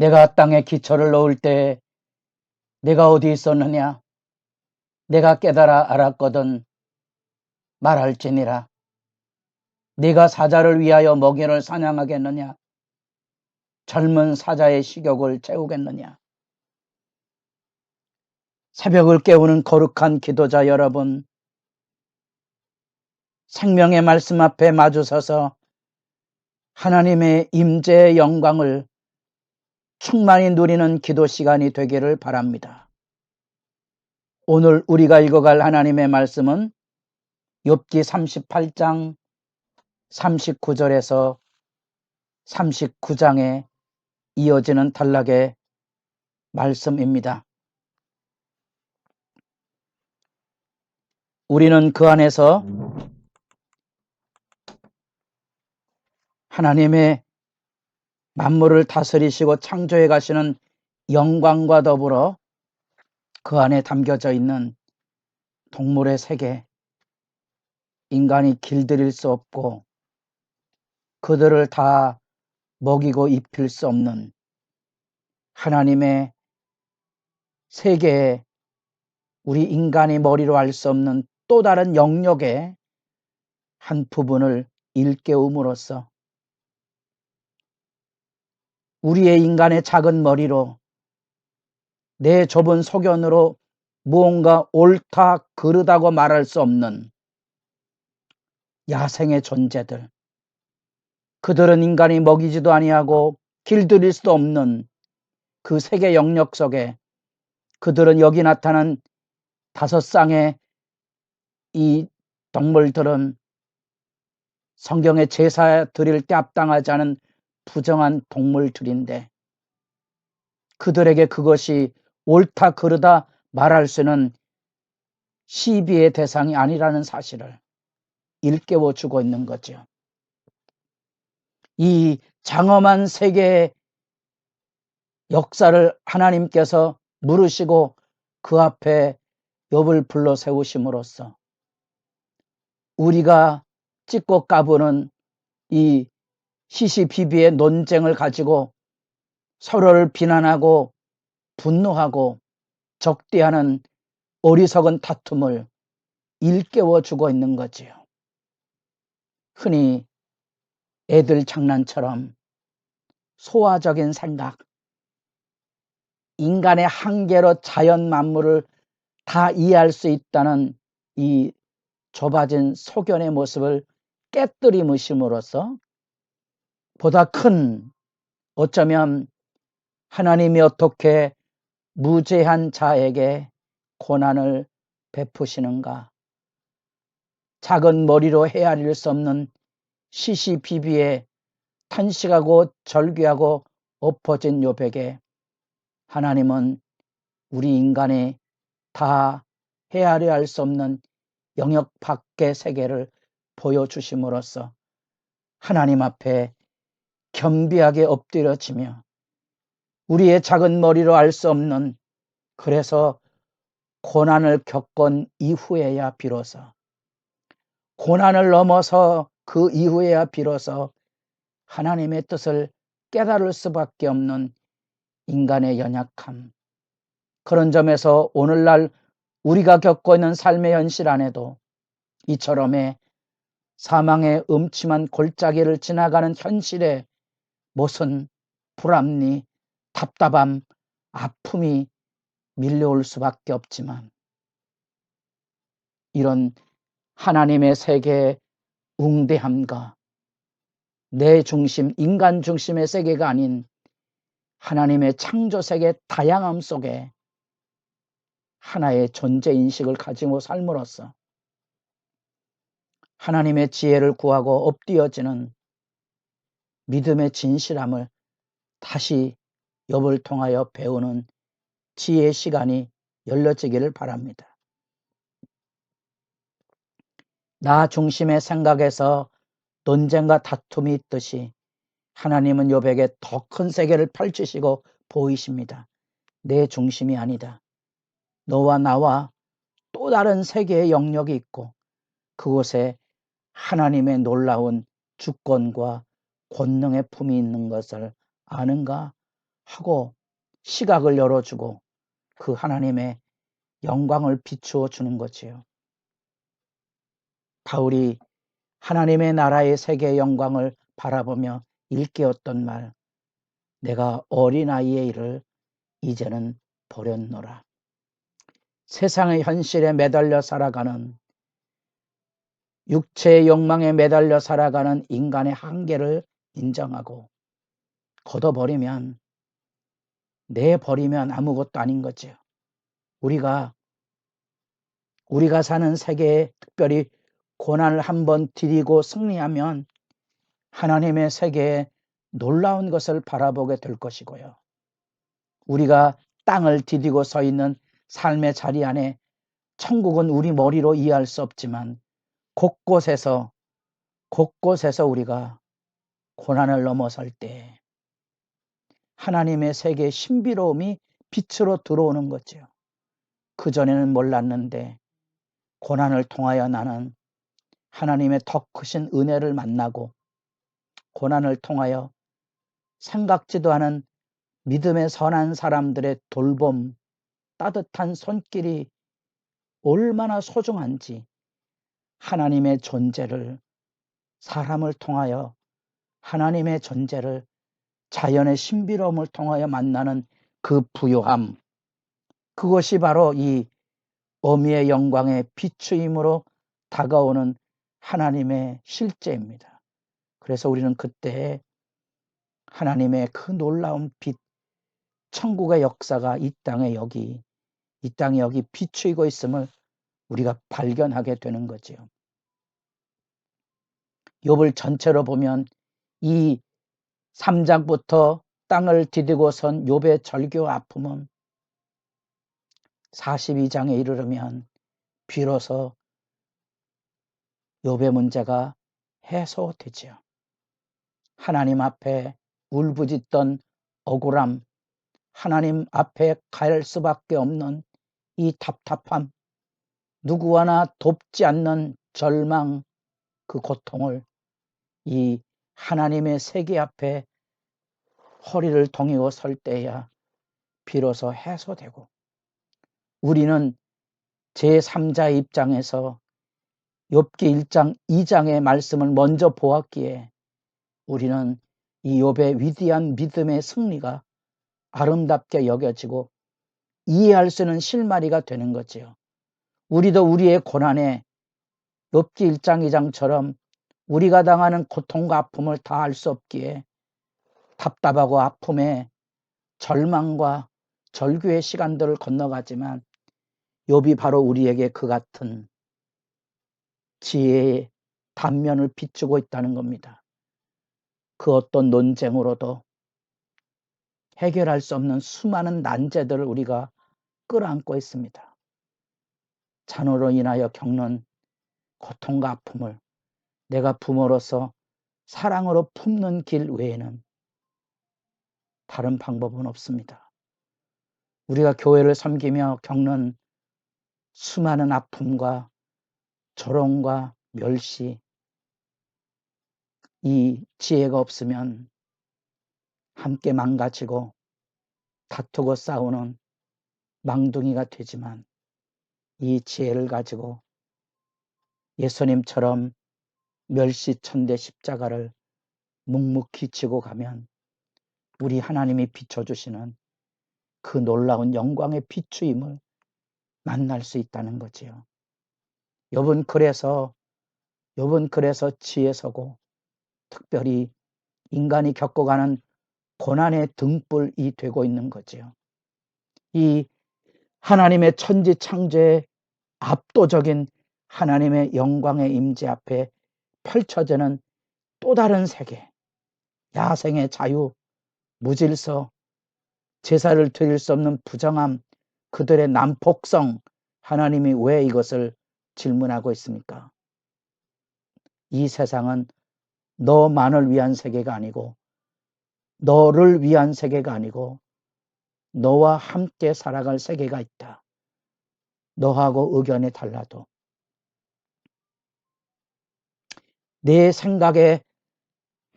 내가 땅에 기초를 놓을 때 내가 어디 있었느냐? 내가 깨달아 알았거든 말할지니라. 네가 사자를 위하여 먹이를 사냥하겠느냐? 젊은 사자의 식욕을 채우겠느냐? 새벽을 깨우는 거룩한 기도자 여러분, 생명의 말씀 앞에 마주서서 하나님의 임재의 영광을 충만히 누리는 기도 시간이 되기를 바랍니다. 오늘 우리가 읽어갈 하나님의 말씀은 욥기 38장 39절에서 39장에 이어지는 단락의 말씀입니다. 우리는 그 안에서 하나님의 만물을 다스리시고 창조해 가시는 영광과 더불어 그 안에 담겨져 있는 동물의 세계, 인간이 길들일 수 없고 그들을 다 먹이고 입힐 수 없는 하나님의 세계에 우리 인간이 머리로 알 수 없는 또 다른 영역의 한 부분을 일깨움으로써 우리의 인간의 작은 머리로 내 좁은 소견으로 무언가 옳다 그르다고 말할 수 없는 야생의 존재들, 그들은 인간이 먹이지도 아니하고 길들일 수도 없는 그 세계 영역 속에 그들은 여기 나타난 5쌍의 이 동물들은 성경의 제사 드릴 때 합당하지 않은 부정한 동물들인데 그들에게 그것이 옳다 그르다 말할 수는 시비의 대상이 아니라는 사실을 일깨워주고 있는 거죠. 이 장엄한 세계의 역사를 하나님께서 물으시고 그 앞에 욥을 불러 세우심으로써 우리가 찢고 까부는 이 시시비비의 논쟁을 가지고 서로를 비난하고 분노하고 적대하는 어리석은 다툼을 일깨워주고 있는 거지요. 흔히 애들 장난처럼 소화적인 생각, 인간의 한계로 자연 만물을 다 이해할 수 있다는 이 좁아진 소견의 모습을 깨뜨림으로써 보다 큰, 어쩌면 하나님이 어떻게 무죄한 자에게 고난을 베푸시는가, 작은 머리로 헤아릴 수 없는 시시비비에 탄식하고 절규하고 엎어진 욥에게 하나님은 우리 인간이 다 헤아려 할 수 없는 영역 밖의 세계를 보여주심으로써 하나님 앞에 겸비하게 엎드려지며 우리의 작은 머리로 알 수 없는, 그래서 고난을 겪은 이후에야 비로소, 고난을 넘어서 그 이후에야 비로소 하나님의 뜻을 깨달을 수밖에 없는 인간의 연약함, 그런 점에서 오늘날 우리가 겪고 있는 삶의 현실 안에도 이처럼의 사망의 음침한 골짜기를 지나가는 현실에 무슨 불합리, 답답함, 아픔이 밀려올 수밖에 없지만 이런 하나님의 세계의 웅대함과 내 중심, 인간 중심의 세계가 아닌 하나님의 창조세계의 다양함 속에 하나의 존재인식을 가지고 삶으로써 하나님의 지혜를 구하고 엎드려지는 믿음의 진실함을 다시 욥을 통하여 배우는 지혜의 시간이 열려지기를 바랍니다. 나 중심의 생각에서 논쟁과 다툼이 있듯이 하나님은 욥에게 더 큰 세계를 펼치시고 보이십니다. 내 중심이 아니다. 너와 나와 또 다른 세계의 영역이 있고 그곳에 하나님의 놀라운 주권과 권능의 품이 있는 것을 아는가 하고 시각을 열어주고 그 하나님의 영광을 비추어 주는 거지요. 바울이 하나님의 나라의 세계의 영광을 바라보며 일깨웠던 말, 내가 어린아이의 일을 이제는 버렸노라. 세상의 현실에 매달려 살아가는, 육체의 욕망에 매달려 살아가는 인간의 한계를 인정하고 걷어버리면, 내버리면 아무것도 아닌 거죠. 우리가 사는 세계에 특별히 고난을 한번 디디고 승리하면 하나님의 세계에 놀라운 것을 바라보게 될 것이고요. 우리가 땅을 디디고 서 있는 삶의 자리 안에 천국은 우리 머리로 이해할 수 없지만 곳곳에서 우리가 고난을 넘어설 때 하나님의 세계의 신비로움이 빛으로 들어오는 거죠. 그전에는 몰랐는데 고난을 통하여 나는 하나님의 더 크신 은혜를 만나고 고난을 통하여 생각지도 않은 믿음의 선한 사람들의 돌봄, 따뜻한 손길이 얼마나 소중한지 하나님의 존재를, 사람을 통하여 하나님의 존재를, 자연의 신비로움을 통하여 만나는 그 부요함, 그것이 바로 이 어미의 영광의 비추임으로 다가오는 하나님의 실제입니다. 그래서 우리는 그때 하나님의 그 놀라운 빛, 천국의 역사가 이 땅에 여기 비추이고 있음을 우리가 발견하게 되는 거지요. 욥을 전체로 보면 이 3장부터 땅을 디디고 선 욥의 절규 아픔은 42장에 이르르면 비로소 욥의 문제가 해소되지요. 하나님 앞에 울부짖던 억울함, 하나님 앞에 갈 수밖에 없는 이 답답함, 누구 하나 돕지 않는 절망, 그 고통을 이 하나님의 세계 앞에 허리를 동이고 설 때야 비로소 해소되고, 우리는 제3자의 입장에서 욥기 1장 2장의 말씀을 먼저 보았기에 우리는 이 욥의 위대한 믿음의 승리가 아름답게 여겨지고 이해할 수 있는 실마리가 되는 거지요. 우리도 우리의 고난에 욥기 1장 2장처럼 우리가 당하는 고통과 아픔을 다 알 수 없기에 답답하고 아픔에 절망과 절규의 시간들을 건너가지만 욥이 바로 우리에게 그 같은 지혜의 단면을 비추고 있다는 겁니다. 그 어떤 논쟁으로도 해결할 수 없는 수많은 난제들을 우리가 끌어안고 있습니다. 자녀로 인하여 겪는 고통과 아픔을 내가 부모로서 사랑으로 품는 길 외에는 다른 방법은 없습니다. 우리가 교회를 섬기며 겪는 수많은 아픔과 조롱과 멸시, 이 지혜가 없으면 함께 망가지고 다투고 싸우는 망둥이가 되지만 이 지혜를 가지고 예수님처럼 멸시천대 십자가를 묵묵히 지고 가면 우리 하나님이 비춰주시는 그 놀라운 영광의 비추임을 만날 수 있다는 거지요. 욥은 그래서 지혜서고 특별히 인간이 겪어가는 고난의 등불이 되고 있는 거지요. 이 하나님의 천지 창조의 압도적인 하나님의 영광의 임재 앞에 펼쳐지는 또 다른 세계, 야생의 자유, 무질서, 제사를 드릴 수 없는 부정함, 그들의 난폭성, 하나님이 왜 이것을 질문하고 있습니까? 이 세상은 너만을 위한 세계가 아니고 너를 위한 세계가 아니고 너와 함께 살아갈 세계가 있다. 너하고 의견이 달라도 내 생각에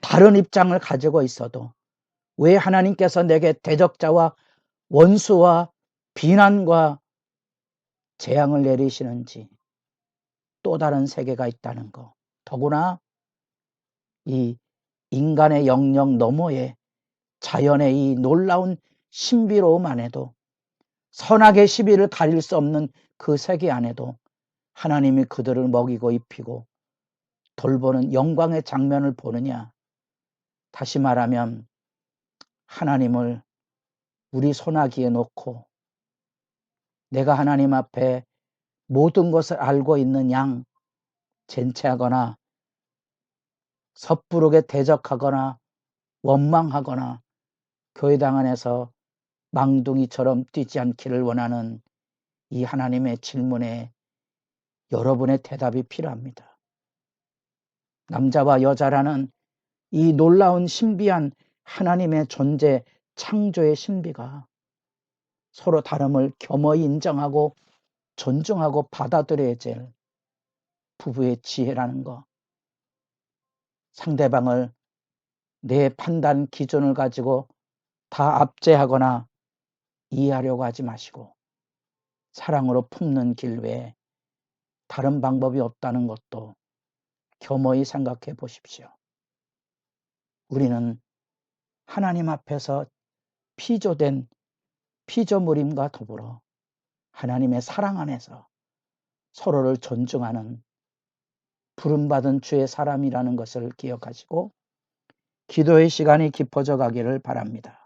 다른 입장을 가지고 있어도 왜 하나님께서 내게 대적자와 원수와 비난과 재앙을 내리시는지 또 다른 세계가 있다는 거. 더구나 이 인간의 영역 너머에 자연의 이 놀라운 신비로움 안에도, 선악의 시비를 가릴 수 없는 그 세계 안에도 하나님이 그들을 먹이고 입히고 돌보는 영광의 장면을 보느냐. 다시 말하면 하나님을 우리 손아귀에 놓고 내가 하나님 앞에 모든 것을 알고 있는 양 젠체하거나 섣부르게 대적하거나 원망하거나 교회당 안에서 망둥이처럼 뛰지 않기를 원하는 이 하나님의 질문에 여러분의 대답이 필요합니다. 남자와 여자라는 이 놀라운 신비한 하나님의 존재, 창조의 신비가 서로 다름을 겸허히 인정하고 존중하고 받아들여야 될 부부의 지혜라는 거. 상대방을 내 판단 기준을 가지고 다 압제하거나 이해하려고 하지 마시고 사랑으로 품는 길 외에 다른 방법이 없다는 것도 겸허히 생각해 보십시오. 우리는 하나님 앞에서 피조된 피조물임과 더불어 하나님의 사랑 안에서 서로를 존중하는 부름받은 주의 사람이라는 것을 기억하시고 기도의 시간이 깊어져 가기를 바랍니다.